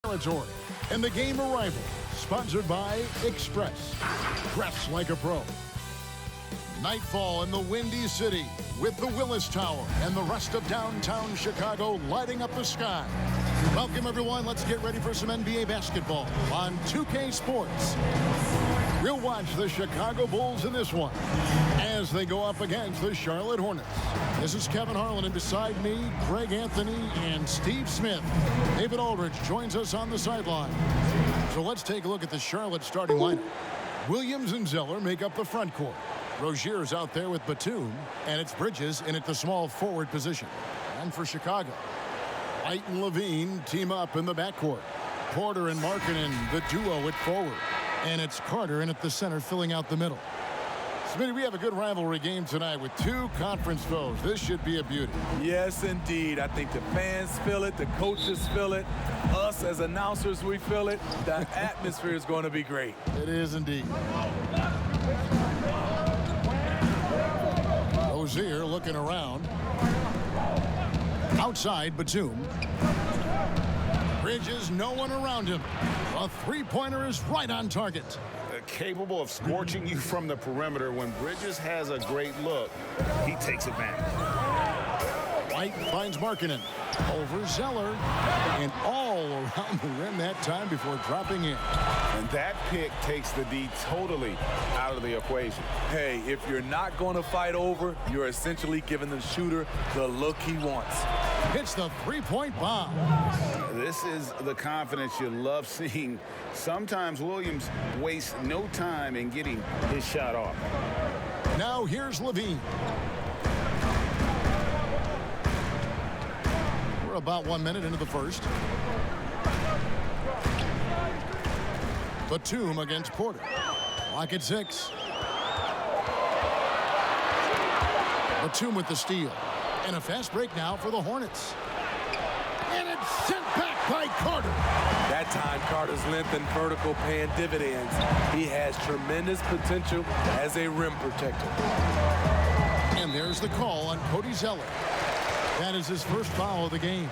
territory. And the game arrival, sponsored by Express. Dress like a pro. Nightfall in the Windy City with the Willis Tower and the rest of downtown Chicago lighting up the sky. Welcome, everyone. Let's get ready for some NBA basketball on 2K Sports. We'll watch the Chicago Bulls in this one as they go up against the Charlotte Hornets. This is Kevin Harlan, and beside me, Greg Anthony and Steve Smith. David Aldridge joins us on the sideline. So let's take a look at the Charlotte starting lineup. Williams and Zeller make up the front court. Rozier's out there with Batum, and it's Bridges in at the small forward position. And for Chicago, White and Levine team up in the backcourt. Porter and Markkanen, the duo at forward. And it's Carter in at the center, filling out the middle. Smitty, we have a good rivalry game tonight with two conference foes. This should be a beauty. Yes, indeed. I think the fans feel it. The coaches feel it. Us as announcers, we feel it. The atmosphere is going to be great. It is indeed. Rozier looking around. Outside, Batum. Bridges, no one around him. A three-pointer is right on target. Capable of scorching you from the perimeter. When Bridges has a great look, he takes advantage. White finds Markkanen. Over Zeller. And all around the rim that time before dropping in. And that pick takes the D totally out of the equation. Hey, if you're not going to fight over, you're essentially giving the shooter the look he wants. Hits the three-point bomb. This is the confidence you love seeing. Sometimes Williams wastes no time in getting his shot off. Now here's Levine. We're about 1 minute into the first. Batum against Porter. Lock at 6. Batum with the steal. And a fast break now for the Hornets. And it's sent back by Carter. That time, Carter's length and vertical paying dividends. He has tremendous potential as a rim protector. And there's the call on Cody Zeller. That is his first foul of the game.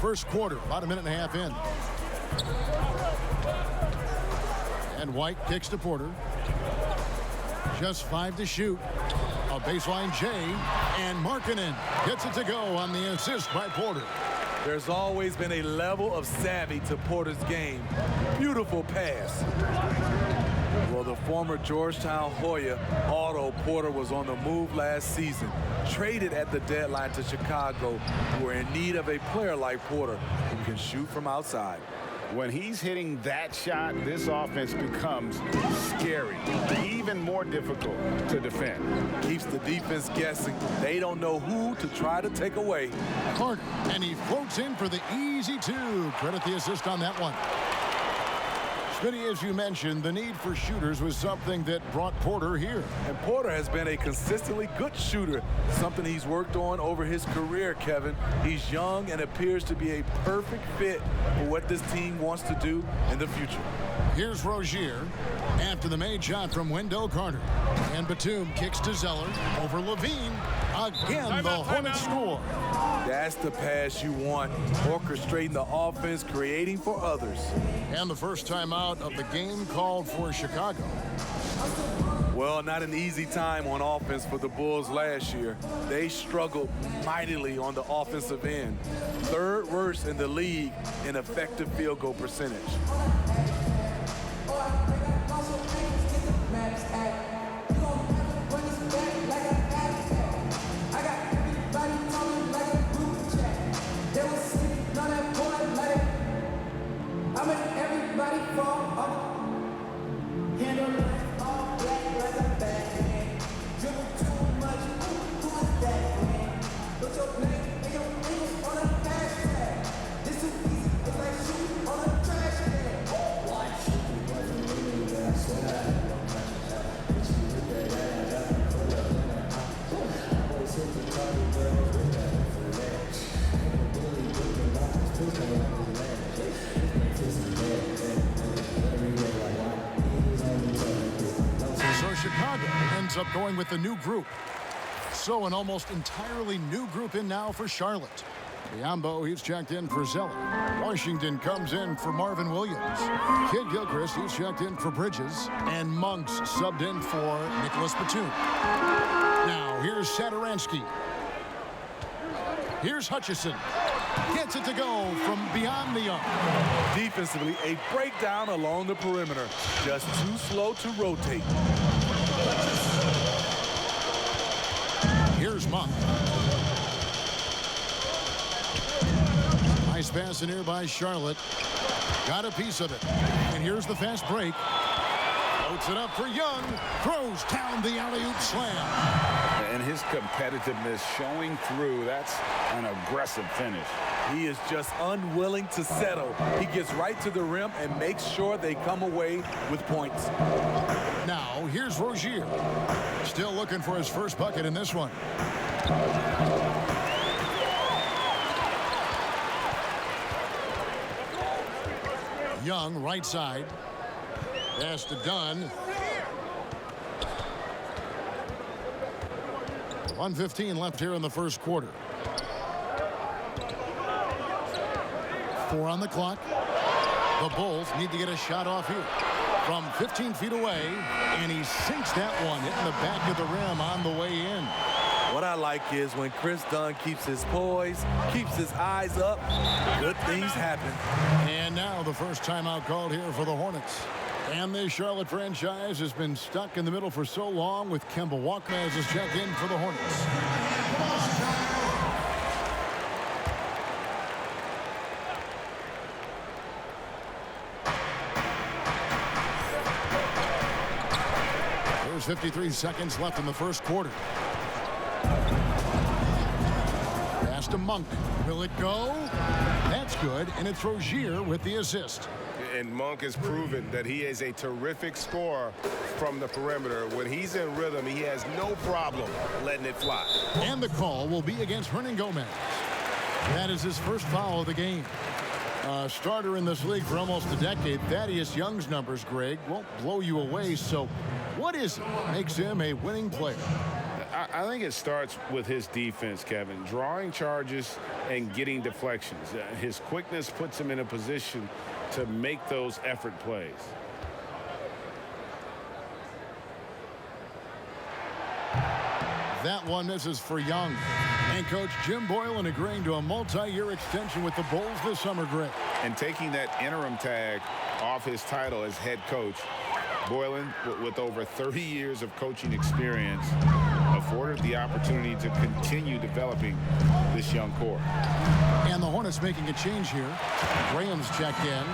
First quarter, about a minute and a half in. And White kicks to Porter. Just 5 to shoot. A baseline J. And Markkanen gets it to go on the assist by Porter. There's always been a level of savvy to Porter's game. Beautiful pass. Well, the former Georgetown Hoya, Otto Porter, was on the move last season. Traded at the deadline to Chicago, who are in need of a player like Porter who can shoot from outside. When he's hitting that shot, this offense becomes scary, even more difficult to defend. Keeps the defense guessing. They don't know who to try to take away. Carter, and he floats in for the easy two. Credit the assist on that one. Smitty, as you mentioned, the need for shooters was something that brought Porter here. And Porter has been a consistently good shooter, something he's worked on over his career, Kevin. He's young and appears to be a perfect fit for what this team wants to do in the future. Here's Rozier after the made shot from Wendell Carter. And Batum kicks to Zeller over Levine. Again, the Hornets score. That's the pass you want. Orchestrating the offense, creating for others. And the first time out of the game called for Chicago. Well, not an easy time on offense for the Bulls last year. They struggled mightily on the offensive end. Third worst in the league in effective field goal percentage. ends up going with the new group. So an almost entirely new group in now for Charlotte. Biombo, he's checked in for Zeller. Washington comes in for Marvin Williams. Kid Gilchrist, he's checked in for Bridges. And Monks subbed in for Nicholas Batum. Now, here's Satoransky. Here's Hutchison. Gets it to go from beyond the arc. Defensively, a breakdown along the perimeter. Just too slow to rotate. Here's Monk. Nice pass in here by Charlotte. Got a piece of it. And here's the fast break. Floats it up for Young. Throws down the alley-oop slam. And his competitiveness showing through. That's an aggressive finish. He is just unwilling to settle. He gets right to the rim and makes sure they come away with points. Now, here's Rozier. Still looking for his first bucket in this one. Young, right side. Pass to Dunn. 1:15 left here in the first quarter. 4 on the clock. The Bulls need to get a shot off here. From 15 feet away, and he sinks that one, hitting the back of the rim on the way in. What I like is when Chris Dunn keeps his poise, keeps his eyes up, good things happen. And now the first timeout called here for the Hornets. And the Charlotte franchise has been stuck in the middle for so long with Kemba Walker as his check in for the Hornets. There's 53 seconds left in the first quarter. Pass to Monk. Will it go? That's good, and it's Rozier with the assist. And Monk has proven that he is a terrific scorer from the perimeter. When he's in rhythm, he has no problem letting it fly. And the call will be against Hernan Gomez. That is his first foul of the game. Starter in this league for almost a decade. Thaddeus Young's numbers, Greg, won't blow you away. So what is it that makes him a winning player? I think it starts with his defense, Kevin. Drawing charges and getting deflections. His quickness puts him in a position to make those effort plays. That one misses for Young. And Coach Jim Boylan agreeing to a multi-year extension with the Bulls this summer, Greg. And taking that interim tag off his title as head coach, Boylan, with over 30 years of coaching experience, afforded the opportunity to continue developing this young core. And the Hornets making a change here. Graham's checked in.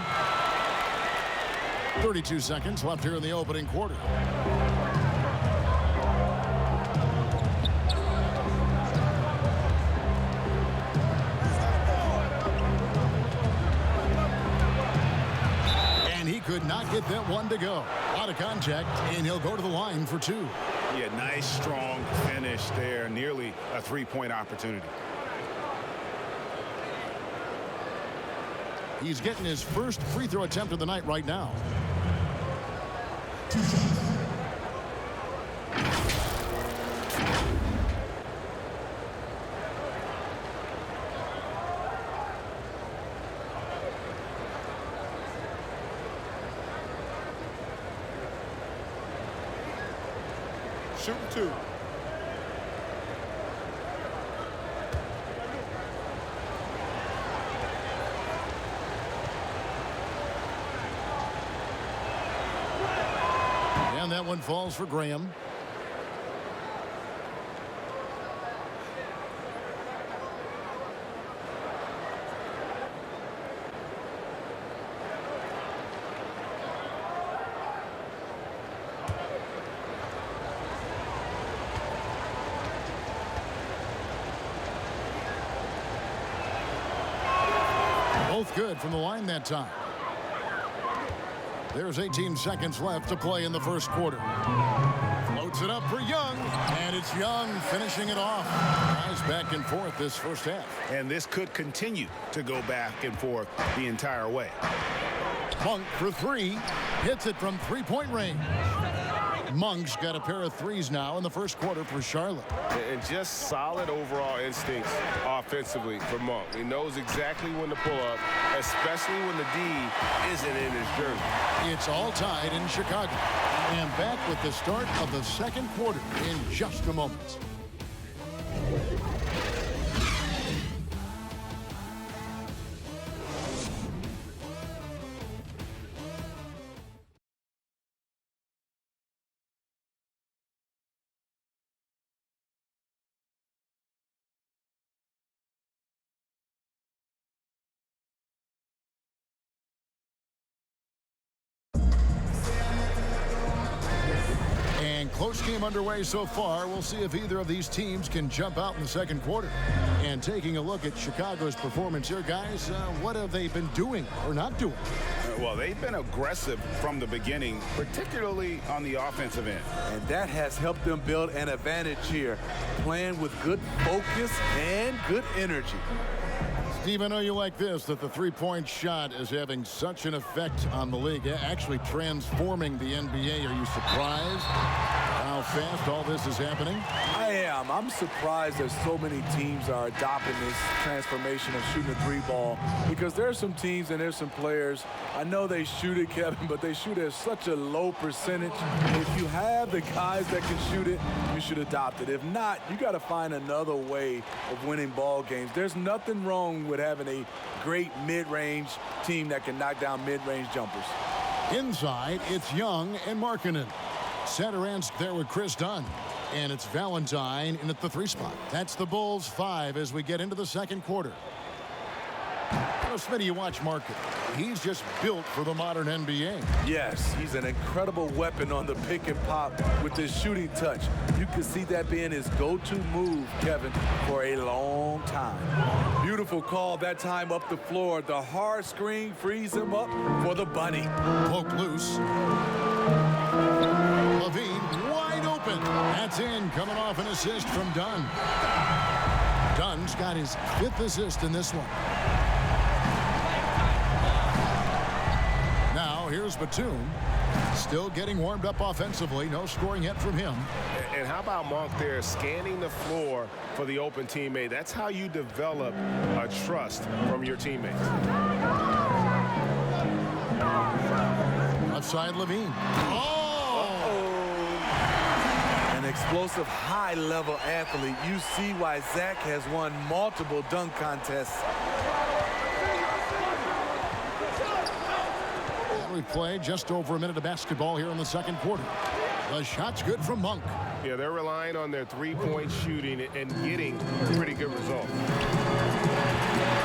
32 seconds left here in the opening quarter. And he could not get that one to go. Out of contact, and he'll go to the line for 2. Yeah, nice, strong finish there. Nearly a three-point opportunity. He's getting his first free throw attempt of the night right now. Shoot 2. And that one falls for Graham. Both good from the line that time. There's 18 seconds left to play in the first quarter. Floats it up for Young, and it's Young finishing it off. Guys back and forth this first half. And this could continue to go back and forth the entire way. Monk for 3. Hits it from three-point range. Monk's got a pair of threes now in the first quarter for Charlotte. And just solid overall instincts offensively for Monk. He knows exactly when to pull up, especially when the D isn't in his jersey. It's all tied in Chicago. And back with the start of the second quarter in just a moment. Close game underway so far. We'll see if either of these teams can jump out in the second quarter. And taking a look at Chicago's performance here, guys, what have they been doing or not doing? Well, they've been aggressive from the beginning, particularly on the offensive end. And that has helped them build an advantage here, playing with good focus and good energy. Steve, I know you like this, that the three-point shot is having such an effect on the league, actually transforming the NBA. Are you surprised how fast all this is happening? I am. I'm surprised that so many teams are adopting this transformation of shooting a three ball, because there's some teams and there's some players, I know they shoot it, Kevin, but they shoot at such a low percentage. If you have the guys that can shoot it, you should adopt it. If not, you got to find another way of winning ball games. There's nothing wrong with having a great mid-range team that can knock down mid-range jumpers. Inside, it's Young and Markkanen. Center ends there with Chris Dunn. And it's Valentine in at the three spot. That's the Bulls 5 as we get into the second quarter. Smitty, you watch Markkanen. He's just built for the modern NBA. Yes, he's an incredible weapon on the pick and pop with his shooting touch. You can see that being his go-to move, Kevin, for a long time. Beautiful call that time up the floor. The hard screen frees him up for the bunny. Poke loose. Levine wide open. That's in, coming off an assist from Dunn. Dunn's got his 5th assist in this one. Now here's Batum. Still getting warmed up offensively. No scoring yet from him. And how about Monk there scanning the floor for the open teammate? That's how you develop a trust from your teammates. Left side, Levine. Oh! An explosive, high-level athlete. You see why Zach has won multiple dunk contests. We played just over a minute of basketball here in the second quarter. The shot's good from Monk. Yeah, they're relying on their three-point shooting and getting pretty good results.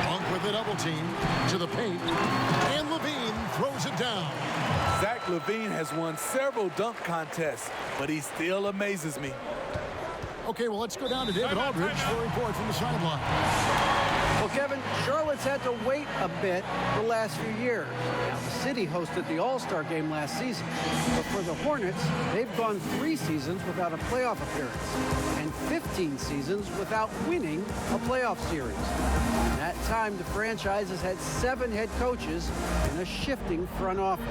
Monk with the double team to the paint, and Levine throws it down. Zach LaVine has won several dunk contests, but he still amazes me. Okay, well, let's go down to David Aldridge for a report from the sideline. Well, Kevin, Charlotte's had to wait a bit the last few years. Now, the city hosted the All-Star game last season. But for the Hornets, they've gone 3 seasons without a playoff appearance and 15 seasons without winning a playoff series. In that time, the franchise has had 7 head coaches and a shifting front office.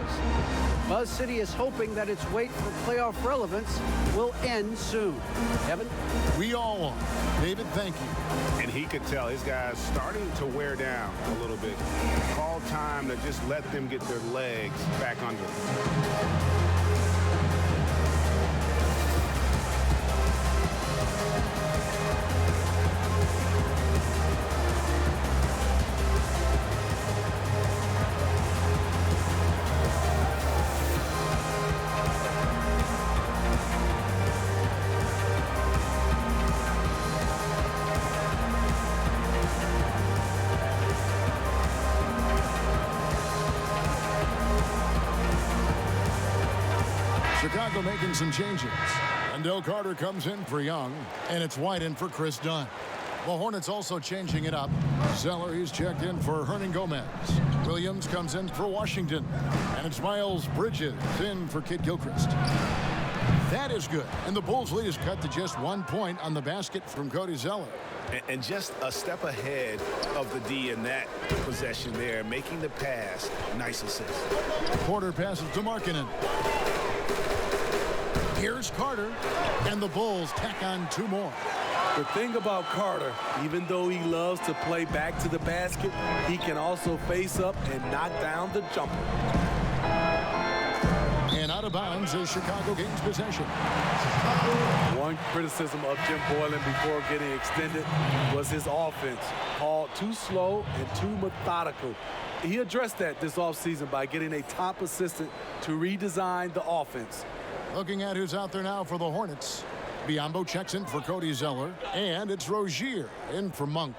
Buzz City is hoping that its wait for playoff relevance will end soon. Kevin? We all are. David, thank you. And he could tell his guys starting to wear down a little bit. Call time to just let them get their legs back under them. Chicago making some changes. Wendell Carter comes in for Young, and it's White in for Chris Dunn. The Hornets also changing it up. Zeller, he's checked in for Hernan Gomez. Williams comes in for Washington, and it's Miles Bridges in for Kid Gilchrist. That is good, and the Bulls lead is cut to just 1 point on the basket from Cody Zeller. And just a step ahead of the D in that possession there, making the pass. Nice assist. Porter passes to Markkanen. Here's Carter, and the Bulls tack on 2 more. The thing about Carter, even though he loves to play back to the basket, he can also face up and knock down the jumper. And out of bounds is Chicago gains possession. One criticism of Jim Boylen before getting extended was his offense, called too slow and too methodical. He addressed that this offseason by getting a top assistant to redesign the offense. Looking at who's out there now for the Hornets. Biyombo checks in for Cody Zeller, and it's Rozier in for Monk.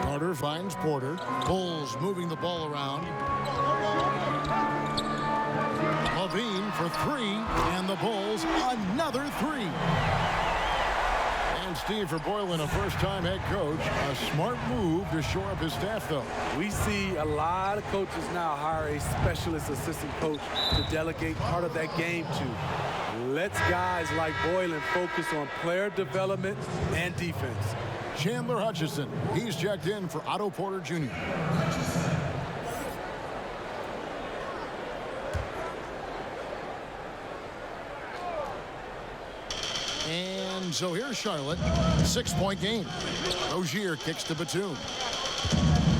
Carter finds Porter. Bulls moving the ball around. Levine for 3, and the Bulls another 3. And Steve, for Boylen, a first-time head coach, a smart move to shore up his staff, though. We see a lot of coaches now hire a specialist assistant coach to delegate part of that game to. Lets guys like Boylen focus on player development and defense. Chandler Hutchison, he's checked in for Otto Porter Jr. And so here's Charlotte. 6-point game. Rozier kicks to Batum.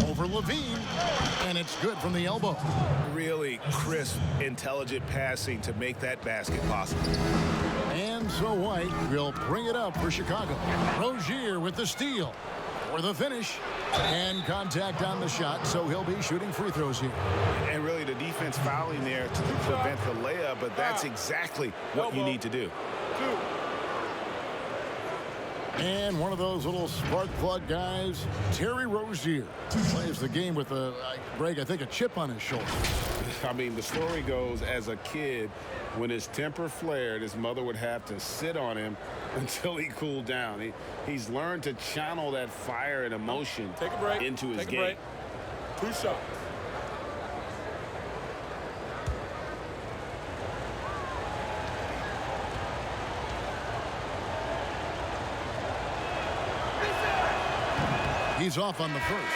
Over Levine. And it's good from the elbow. Really crisp, intelligent passing to make that basket possible. And so White will bring it up for Chicago. Rozier with the steal. For the finish. And contact on the shot, so he'll be shooting free throws here. And really the defense fouling there to prevent the layup, but that's exactly what you need to do. And one of those little spark plug guys, Terry Rozier, plays the game with Greg, I think, a chip on his shoulder. I mean, the story goes, as a kid, when his temper flared, his mother would have to sit on him until he cooled down. He's learned to channel that fire and emotion into his game. 2 shots. He's off on the first.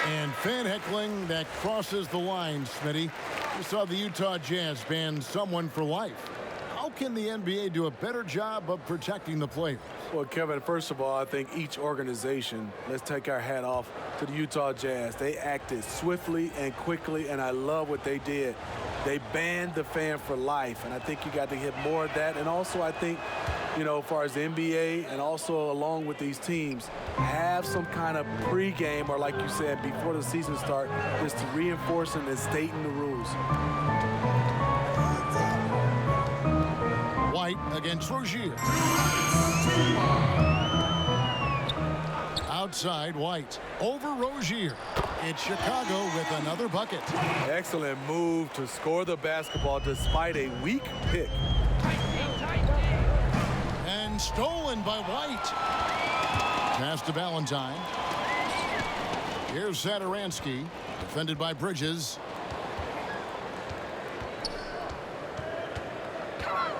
And fan heckling that crosses the line, Smitty. You saw the Utah Jazz ban someone for life. How can the NBA do a better job of protecting the players? Well, Kevin, first of all, I think each organization, let's take our hat off to the Utah Jazz. They acted swiftly and quickly, and I love what they did. They banned the fan for life, and I think you got to hit more of that. And also, I think, you know, as far as the NBA and also along with these teams, have some kind of pregame, or like you said, before the season starts, just to reinforcing and stating the rules. White against Rozier. Outside, White. Over Rozier. It's Chicago with another bucket. Excellent move to score the basketball despite a weak pick. And stolen by White. Pass to Valentine. Here's Satoransky. Defended by Bridges.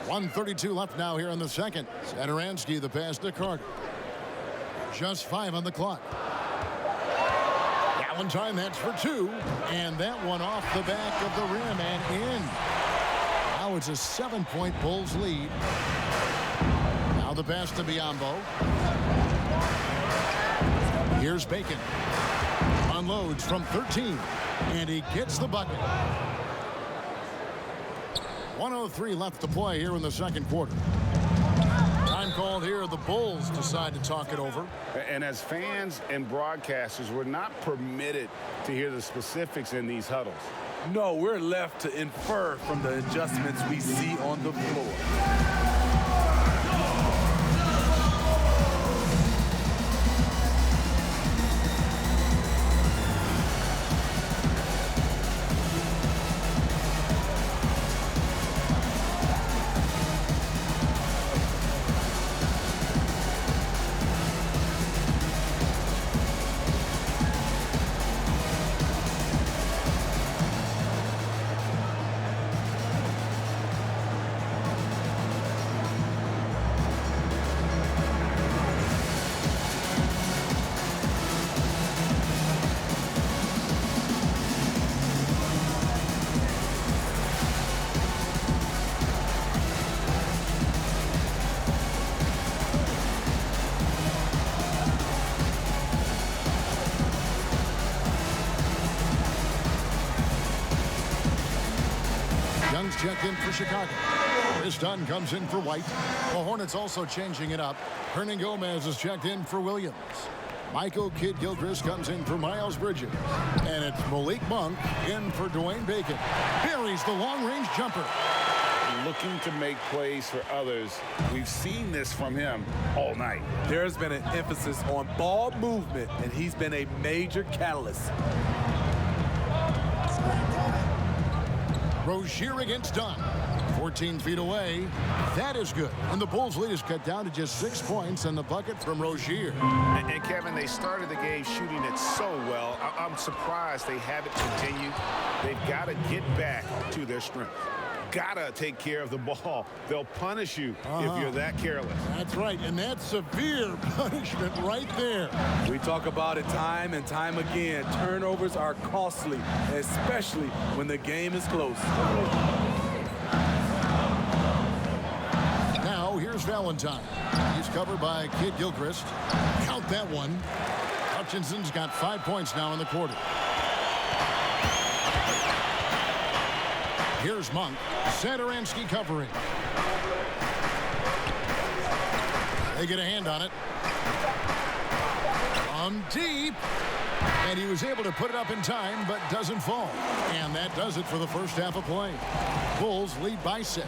1:32 left now here in the second. Satoransky, the pass to Carter. Just 5 on the clock. Valentine, that's for 2. And that one off the back of the rim and in. Now it's a 7-point Bulls lead. Now the pass to Biyombo. Here's Bacon. Unloads from 13. And he gets the bucket. 1:03 left to play here in the second quarter. Time called here. The Bulls decide to talk it over. And as fans and broadcasters, we're not permitted to hear the specifics in these huddles. No, we're left to infer from the adjustments we see on the floor. is checked in for Chicago. Chris Dunn comes in for White. The Hornets also changing it up. Hernan Gomez is checked in for Williams. Michael Kidd-Gilchrist comes in for Miles Bridges. And it's Malik Monk in for Dwayne Bacon. Buries the long-range jumper. Looking to make plays for others. We've seen this from him all night. There's been an emphasis on ball movement, and he's been a major catalyst. Rozier against Dunn. 14 feet away. That is good. And the Bulls' lead is cut down to just 6 points and the bucket from Rozier. And Kevin, they started the game shooting it so well. I'm surprised they haven't continued. They've got to get back to their strength. Gotta take care of the ball. They'll punish you if you're that careless. That's right, and that's severe punishment right there. We talk about it time and time again. Turnovers are costly, especially when the game is close. Now, here's Valentine. He's covered by Kidd-Gilchrist. Count that one. Hutchinson's got 5 points now in the quarter. Here's Monk. Satoransky covering. They get a hand on it. From deep. And he was able to put it up in time, but doesn't fall. And that does it for the first half of play. Bulls lead by 6.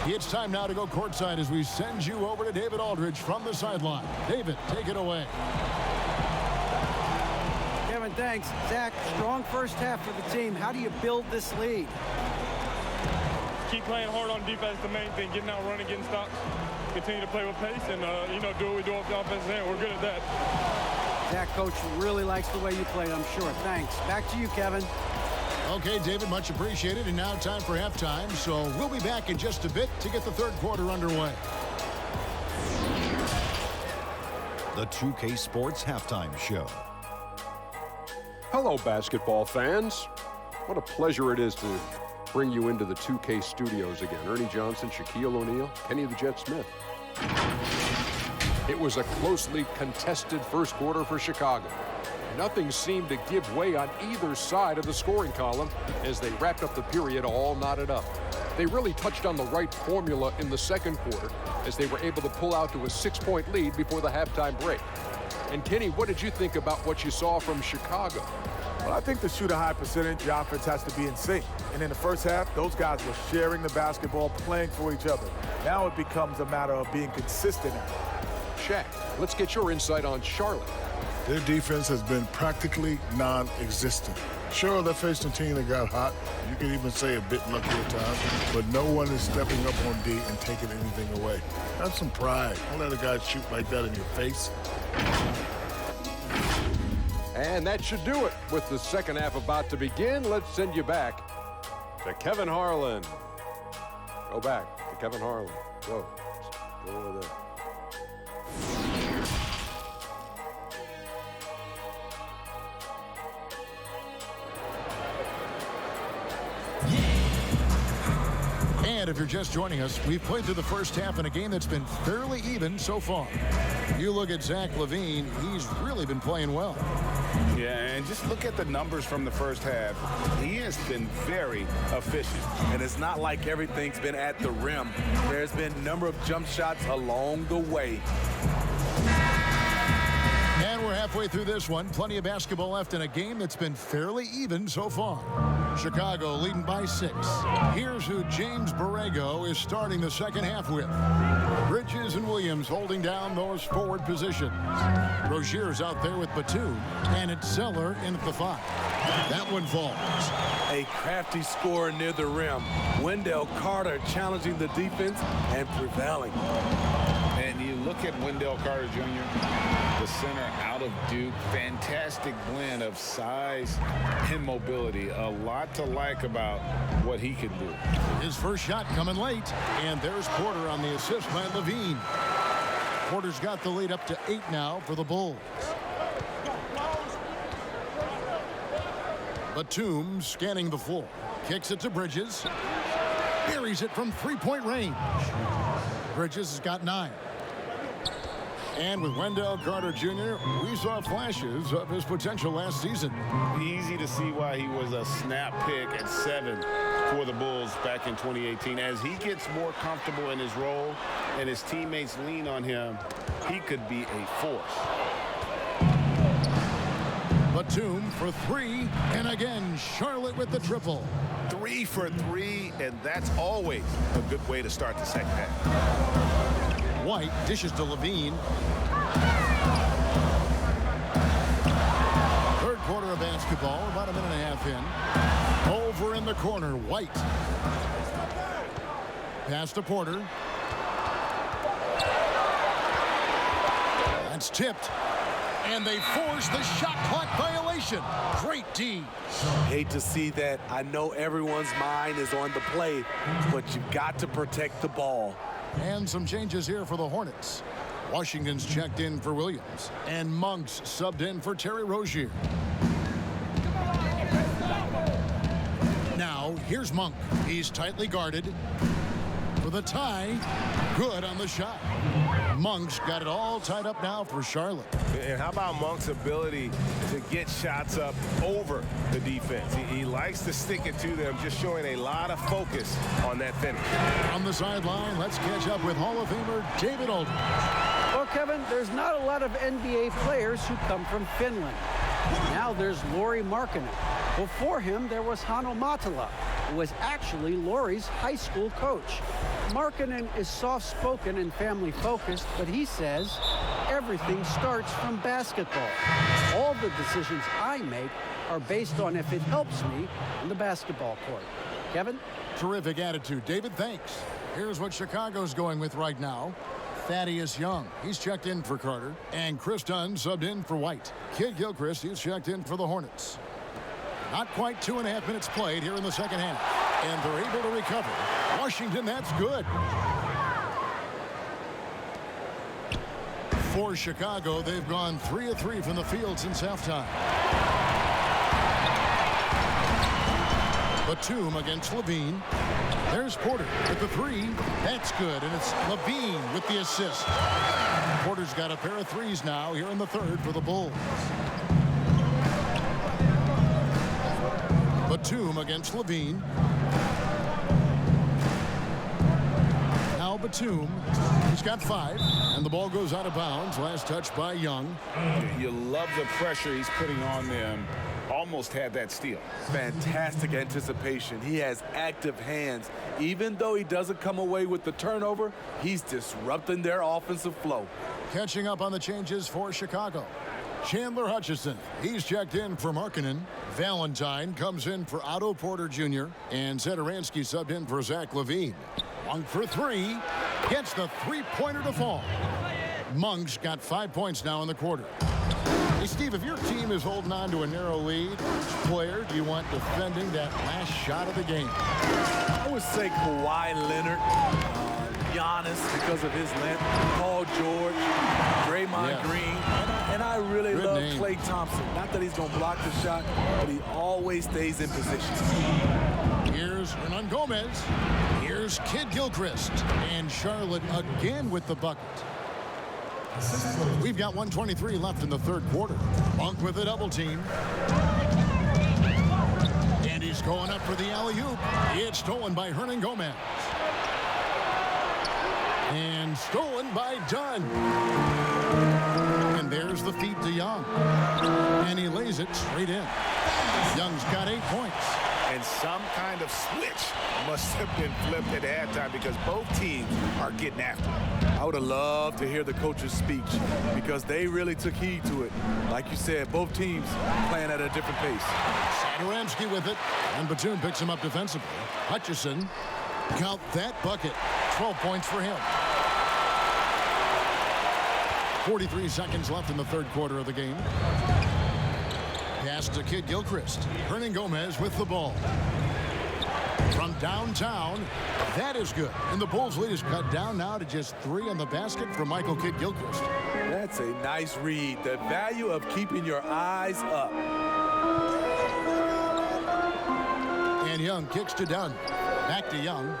It's time now to go courtside as we send you over to David Aldridge from the sideline. David, take it away. Kevin, thanks. Zach, strong first half for the team. How do you build this lead? Keep playing hard on defense, the main thing. Getting out, running, getting stops. Continue to play with pace and, do what we do off the offensive end. We're good at that. Zach, coach really likes the way you played, I'm sure. Thanks. Back to you, Kevin. Okay, David, much appreciated. And now time for halftime. So we'll be back in just a bit to get the third quarter underway. The 2K Sports Halftime Show. Hello, basketball fans. What a pleasure it is to bring you into the 2K studios again. Ernie Johnson, Shaquille O'Neal, Kenny the Jet Smith. It was a closely contested first quarter for Chicago. Nothing seemed to give way on either side of the scoring column as they wrapped up the period all knotted up. They really touched on the right formula in the second quarter as they were able to pull out to a 6-point lead before the halftime break. And Kenny, what did you think about what you saw from Chicago? Well, I think to shoot a high percentage, the offense has to be in sync. And in the first half, those guys were sharing the basketball, playing for each other. Now it becomes a matter of being consistent. Shaq, let's get your insight on Charlotte. Their defense has been practically non-existent. Sure, they faced a team that got hot. You can even say a bit lucky at times, but no one is stepping up on D and taking anything away. Have some pride. Don't let a guy shoot like that in your face. And that should do it. With the second half about to begin, let's send you back to Kevin Harlan. Go back to Kevin Harlan. Go over there. And if you're just joining us, we've played through the first half in a game that's been fairly even so far. You look at Zach LaVine, he's really been playing well. Yeah, and just look at the numbers from the first half. He has been very efficient. And it's not like everything's been at the rim. There's been a number of jump shots along the way. And we're halfway through this one. Plenty of basketball left in a game that's been fairly even so far. Chicago leading by 6. Here's who James Borrego is starting the second half with. Bridges and Williams holding down those forward positions. Rozier's out there with Batum, and it's Zeller in at the 5. That one falls. A crafty scorer near the rim. Wendell Carter challenging the defense and prevailing. And you look at Wendell Carter Jr., the center out of Duke. Fantastic blend of size and mobility. A lot to like about what he can do. His first shot coming late, and there's Porter on the assist by LaVine. Porter's got the lead up to 8 now for the Bulls. Batum scanning the floor. Kicks it to Bridges. Buries it from 3-point range. Bridges has got 9. And with Wendell Carter Jr., we saw flashes of his potential last season. Easy to see why he was a snap pick at 7 for the Bulls back in 2018. As he gets more comfortable in his role and his teammates lean on him, he could be a force. Batum for three, and again, Charlotte with the triple. 3 for 3, and that's always a good way to start the second half. White dishes to Levine. Third quarter of basketball, about a minute and a half in. Over in the corner, White. Pass to Porter. That's tipped. And they force the shot clock violation. Great D. Hate to see that. I know everyone's mind is on the play, but you've got to protect the ball. And some changes here for the Hornets. Washington's checked in for Williams. And Monk's subbed in for Terry Rozier. Now, here's Monk. He's tightly guarded. For the tie, good on the shot. Monk's got it all tied up now for Charlotte. And how about Monk's ability to get shots up over the defense? He likes to stick it to them, just showing a lot of focus on that finish. On the sideline, let's catch up with Hall of Famer David Aldridge. Well, Kevin, there's not a lot of NBA players who come from Finland. Now there's Lauri Markkanen. Before him, there was Hanno Matala, who was actually Lauri's high school coach. Markkanen is soft-spoken and family-focused, but he says everything starts from basketball. All the decisions I make are based on if it helps me in the basketball court. Kevin? Terrific attitude. David, thanks. Here's what Chicago's going with right now. Thaddeus Young, he's checked in for Carter. And Chris Dunn subbed in for White. Kid Gilchrist, he's checked in for the Hornets. Not quite 2.5 minutes played here in the second half. And they're able to recover. Washington, that's good. For Chicago, they've gone 3 of 3 from the field since halftime. Batum against Levine. There's Porter with the 3. That's good, and it's Levine with the assist. Porter's got a pair of 3s now here in the third for the Bulls. Batum against Levine. Now Batum. He's got 5, and the ball goes out of bounds. Last touch by Young. You love the pressure he's putting on them. Almost had that steal. Fantastic anticipation. He has active hands. Even though he doesn't come away with the turnover, he's disrupting their offensive flow. Catching up on the changes for Chicago. Chandler Hutchison, he's checked in for Markkanen. Valentine comes in for Otto Porter Jr. And Zedaransky subbed in for Zach LaVine. Monk for 3. Gets the three-pointer to fall. Monk's got 5 points now in the quarter. Hey, Steve, if your team is holding on to a narrow lead, which player do you want defending that last shot of the game? I would say Kawhi Leonard, Giannis because of his length, Paul George, Draymond Green, and I really love Klay Thompson. Not that he's going to block the shot, but he always stays in position. Here's Hernan Gomez. Here's Kid Gilchrist. And Charlotte again with the bucket. We've got 1:23 left in the third quarter. Monk with a double team. And he's going up for the alley-oop. It's stolen by Hernan Gomez. And stolen by Dunn. And there's the feed to Young. And he lays it straight in. Young's got 8 points. And some kind of switch must have been flipped at halftime because both teams are getting after it. I would have loved to hear the coach's speech because they really took heed to it. Like you said, both teams playing at a different pace. Zedaransky with it, and Batum picks him up defensively. Hutchison, count that bucket. 12 points for him. 43 seconds left in the third quarter of the game. Pass to Kid Gilchrist. Hernan Gomez with the ball. From downtown, that is good. And the Bulls' lead is cut down now to just 3 on the basket for Michael Kid Gilchrist. That's a nice read. The value of keeping your eyes up. And Young kicks to Dunn. Back to Young.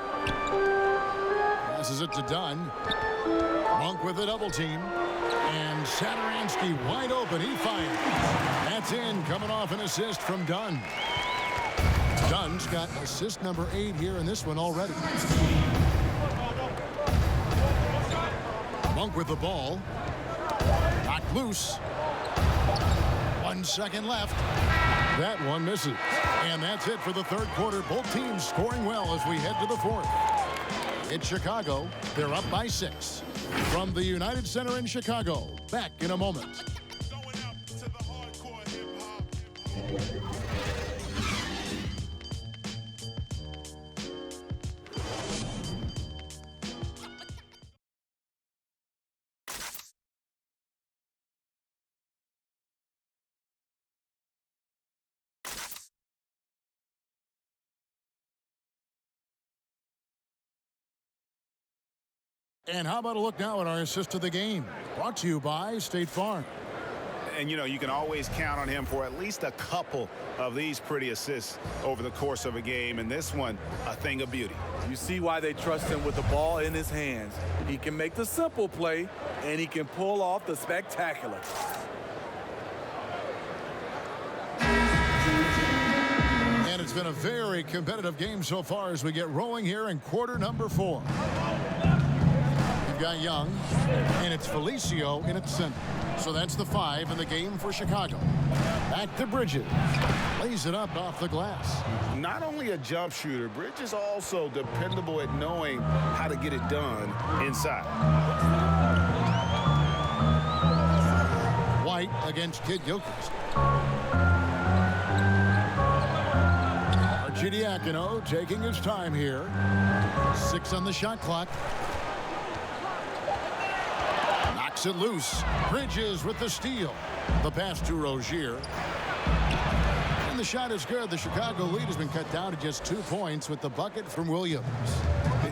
Passes it to Dunn. Monk with a double team. And Zedaransky wide open. He fires. That's in, coming off an assist from Dunn. Dunn's got assist number 8 here in this one already. Monk with the ball. Knocked loose. 1 second left. That one misses. And that's it for the third quarter. Both teams scoring well as we head to the fourth. It's Chicago. They're up by 6. From the United Center in Chicago. Back in a moment. And how about a look now at our assist to the game? Brought to you by State Farm. And, you know, you can always count on him for at least a couple of these pretty assists over the course of a game. And this one, a thing of beauty. You see why they trust him with the ball in his hands. He can make the simple play, and he can pull off the spectacular. And it's been a very competitive game so far as we get rolling here in quarter number 4. You've got Young, and it's Felicio in its center. So that's the 5 in the game for Chicago. Back to Bridges. Lays it up off the glass. Not only a jump shooter, Bridges also dependable at knowing how to get it done inside. White against Kid Gilchrist. Arcidiacono taking his time here. 6 on the shot clock. Knocks it loose. Bridges with the steal. The pass to Rozier. And the shot is good. The Chicago lead has been cut down to just 2 points with the bucket from Williams.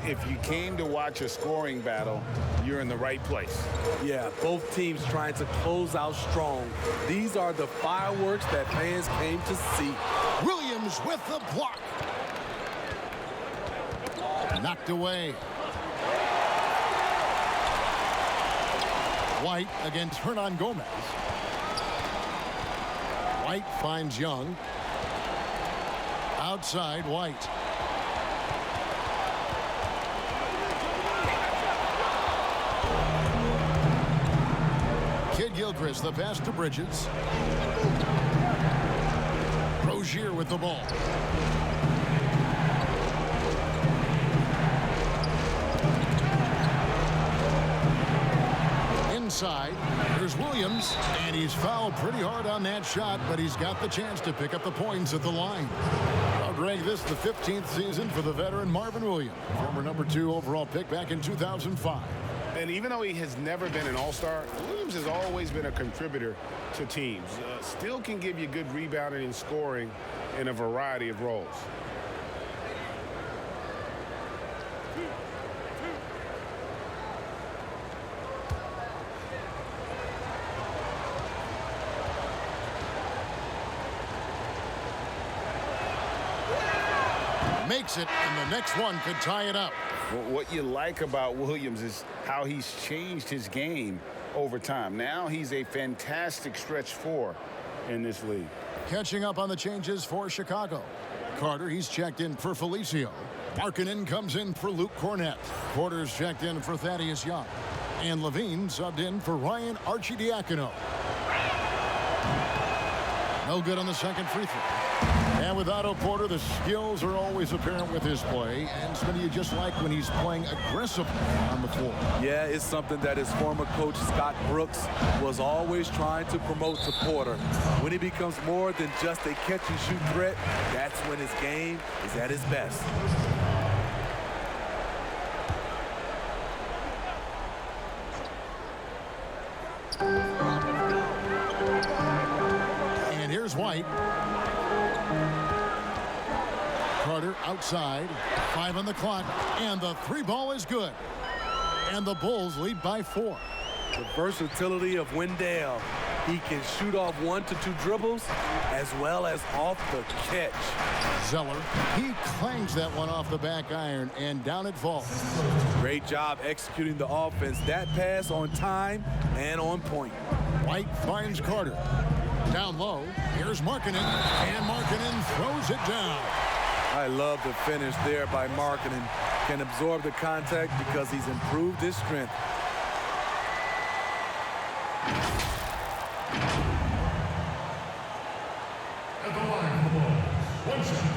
If you came to watch a scoring battle, you're in the right place. Yeah, both teams trying to close out strong. These are the fireworks that fans came to see. Williams with the block. Knocked away. White against Hernan Gomez. White finds Young. Outside, White. Kid Gilchrist, the pass to Bridges. Rozier with the ball. Inside, there's Williams, and he's fouled pretty hard on that shot, but he's got the chance to pick up the points at the line. I'll rank this the 15th season for the veteran Marvin Williams, former number 2 overall pick back in 2005. And even though he has never been an all-star, Williams has always been a contributor to teams. Still can give you good rebounding and scoring in a variety of roles. Makes it, and the next one could tie it up. What you like about Williams is how he's changed his game over time. Now he's a fantastic stretch 4 in this league. Catching up on the changes for Chicago. Carter, he's checked in for Felicio. Markkanen comes in for Luke Cornett. Porter's checked in for Thaddeus Young. And Levine subbed in for Ryan Arcidiacono. No good on the second free throw. And with Otto Porter, the skills are always apparent with his play. And Smitty, you just like when he's playing aggressively on the floor. Yeah, it's something that his former coach, Scott Brooks, was always trying to promote to Porter. When he becomes more than just a catch-and-shoot threat, that's when his game is at his best. And here's White. Carter outside, 5 on the clock, and the 3 ball is good. And the Bulls lead by 4. The versatility of Wendell. He can shoot off 1 to 2 dribbles as well as off the catch. Zeller, he clangs that one off the back iron, and down it falls. Great job executing the offense. That pass on time and on point. White finds Carter. Down low, here's Markkanen, and Markkanen throws it down. I love the finish there by Markkanen. Can absorb the contact because he's improved his strength. At the line, the ball, 1 second.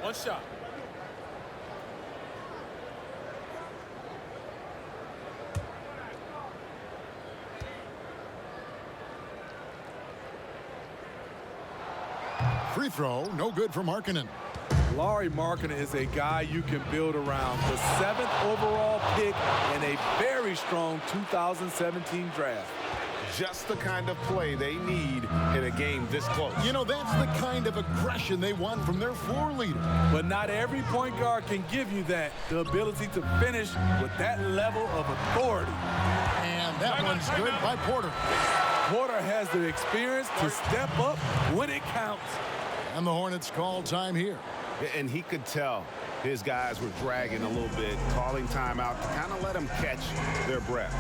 One shot. Free throw, no good for Markkanen. Lauri Markkanen is a guy you can build around. The 7th overall pick in a very strong 2017 draft. Just the kind of play they need in a game this close. You know, that's the kind of aggression they want from their floor leader. But not every point guard can give you that, the ability to finish with that level of authority. And that one's good by Porter. Porter has the experience to step up when it counts. And the Hornets call time here. And he could tell his guys were dragging a little bit, calling timeout to kind of let them catch their breath.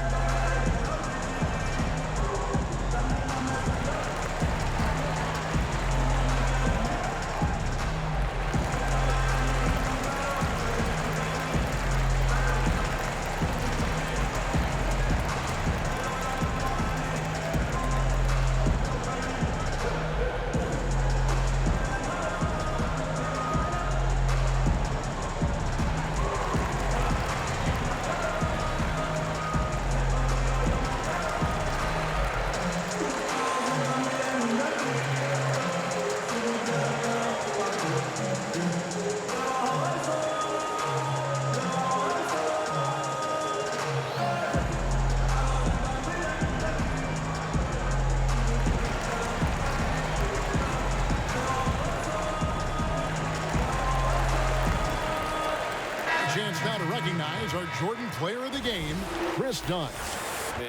Chance now to recognize our Jordan Player of the Game, Chris Dunn.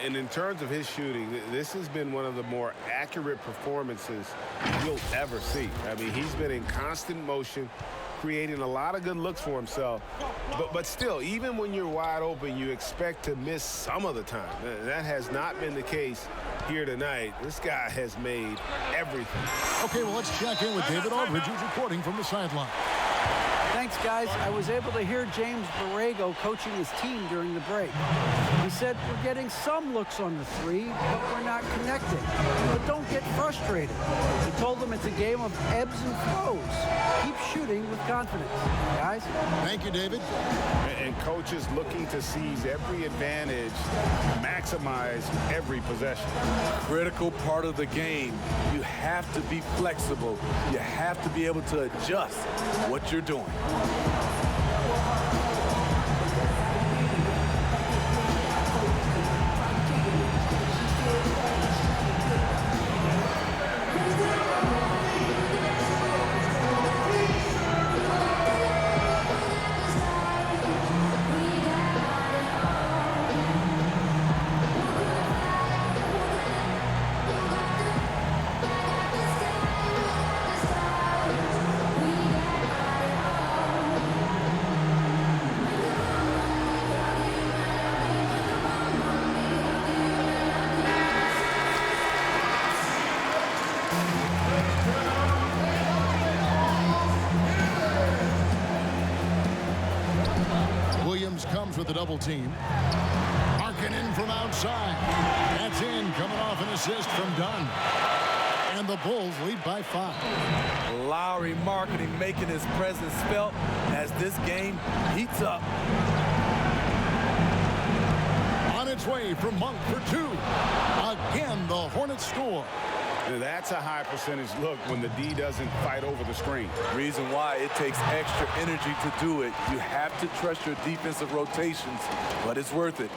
And in terms of his shooting, this has been one of the more accurate performances you'll ever see. I mean, he's been in constant motion, creating a lot of good looks for himself. But still, even when you're wide open, you expect to miss some of the time. That has not been the case here tonight. This guy has made everything. Okay, well, let's check in with David Aldridge, who's reporting from the sideline. Thanks, guys. I was able to hear James Borrego coaching his team during the break. He said, we're getting some looks on the three, but we're not connecting. But don't get frustrated. He told them it's a game of ebbs and flows. Keep shooting with confidence. Guys? Thank you, David. And coaches looking to seize every advantage, maximize every possession. Critical part of the game. You have to be flexible. You have to be able to adjust what you're doing. Comes with a double team. Markkanen from outside. That's in, coming off an assist from Dunn. And the Bulls lead by 5. Lauri Markkanen making his presence felt as this game heats up. On its way from Monk for 2. Again, the Hornets score. That's a high percentage look when the D doesn't fight over the screen. Reason why it takes extra energy to do it. You have to trust your defensive rotations, but it's worth it.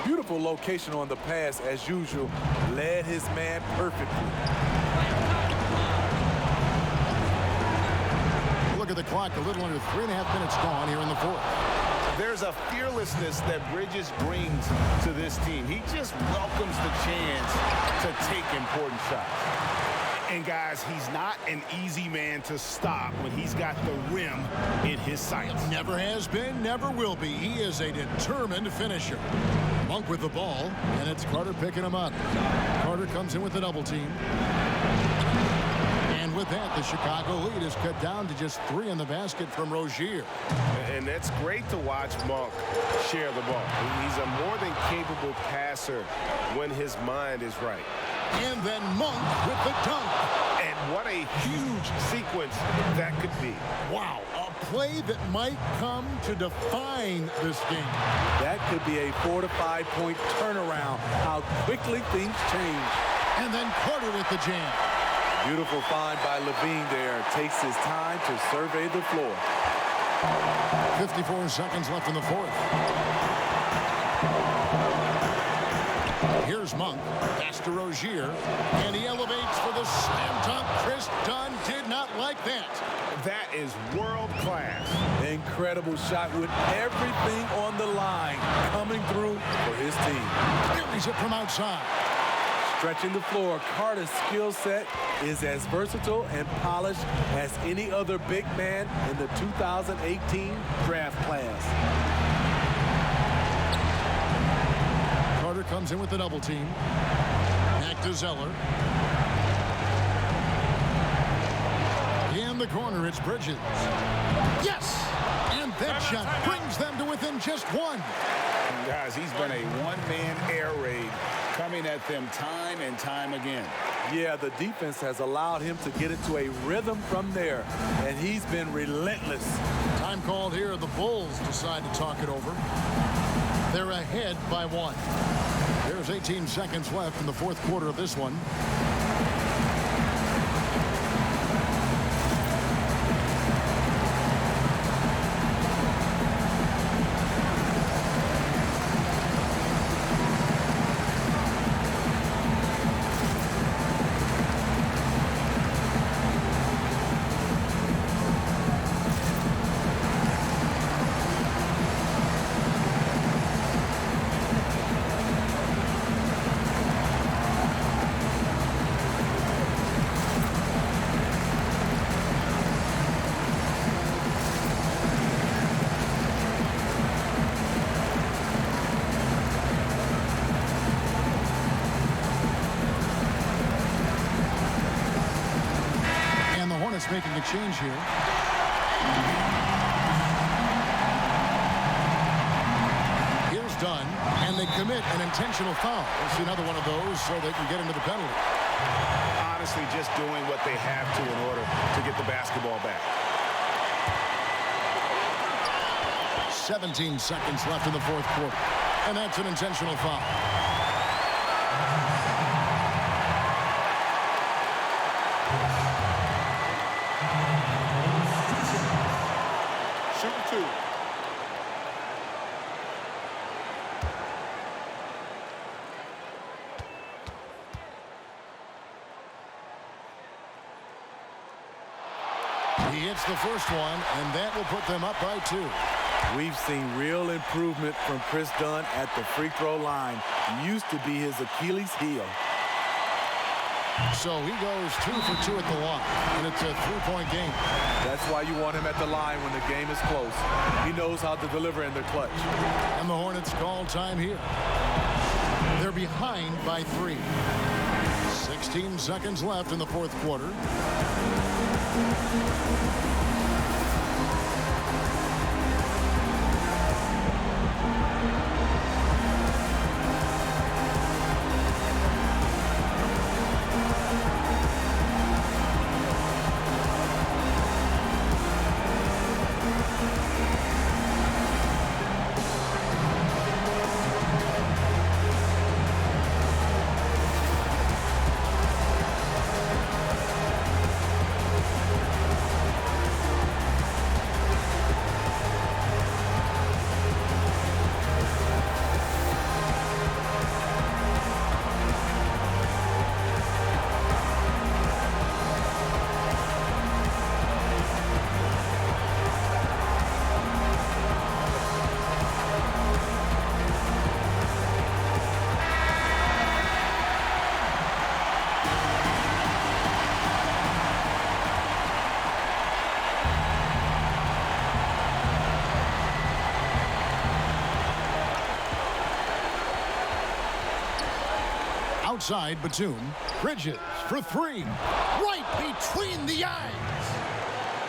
Beautiful location on the pass, as usual. Led his man perfectly. Look at the clock, a little under 3.5 minutes gone here in the fourth. There's a fearlessness that Bridges brings to this team. He just welcomes the chance to take important shots. And, guys, he's not an easy man to stop when he's got the rim in his sights. Never has been, never will be. He is a determined finisher. Monk with the ball, and it's Carter picking him up. Carter comes in with a double team. And with that, the Chicago lead is cut down to just 3 in the basket from Rozier. And that's great to watch Monk share the ball. He's a more than capable passer when his mind is right. And then Monk with the dunk. And what a huge sequence that could be. Wow, a play that might come to define this game. That could be a 4 to 5 point turnaround. How quickly things change. And then Carter with the jam. Beautiful find by Levine there. Takes his time to survey the floor. 54 seconds left in the fourth. Here's Monk. Pass to Rozier. And he elevates for the slam dunk. Chris Dunn did not like that. That is world class. Incredible shot with everything on the line coming through for his team. Carries it from outside. Stretching the floor, Carter's skill set is as versatile and polished as any other big man in the 2018 draft class. Carter comes in with the double team. Back to Zeller. In the corner, it's Bridges. Yes! And that shot brings them to within just 1. Guys, he's been a one-man air raid coming at them time and time again. Yeah, the defense has allowed him to get into a rhythm from there, and he's been relentless. Time called here. The Bulls decide to talk it over. They're ahead by 1. There's 18 seconds left in the fourth quarter of this one. Making a change here. Here's Dunn, and they commit an intentional foul. We'll see another one of those so they can get into the penalty. Honestly, just doing what they have to in order to get the basketball back. 17 seconds left in the fourth quarter, and that's an intentional foul. He hits the first one, and that will put them up by 2. We've seen real improvement from Chris Dunn at the free throw line. Used to be his Achilles heel. So he goes 2 for 2 at the line, and it's a 3-point game. That's why you want him at the line when the game is close. He knows how to deliver in the clutch. And the Hornets call time here. They're behind by 3. 16 seconds left in the fourth quarter. Outside, Batum. Bridges for three. Right between the eyes.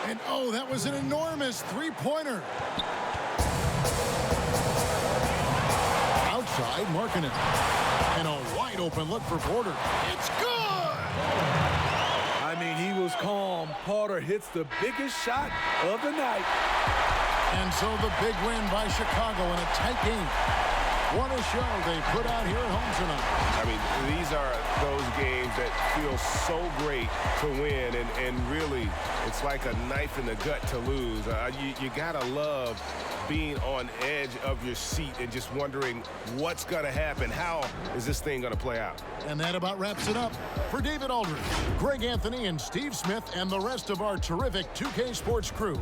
And, oh, that was an enormous three-pointer. Outside, Markkanen. And a wide-open look for Porter. It's good! I mean, he was calm. Porter hits the biggest shot of the night. And so the big win by Chicago in a tight game. What a show they put out here at home tonight. I mean, these are those games that feel so great to win, and really, it's like a knife in the gut to lose. You gotta love being on edge of your seat and just wondering what's gonna happen. How is this thing gonna play out? And that about wraps it up. For David Aldridge, Greg Anthony, and Steve Smith, and the rest of our terrific 2K Sports crew,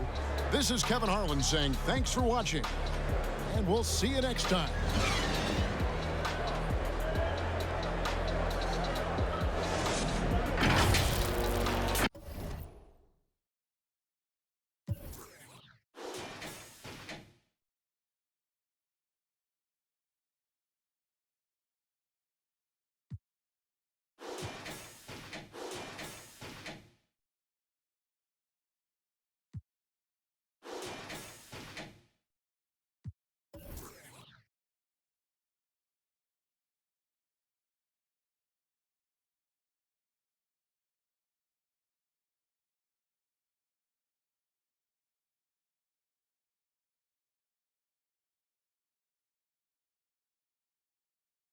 this is Kevin Harlan saying thanks for watching, and we'll see you next time.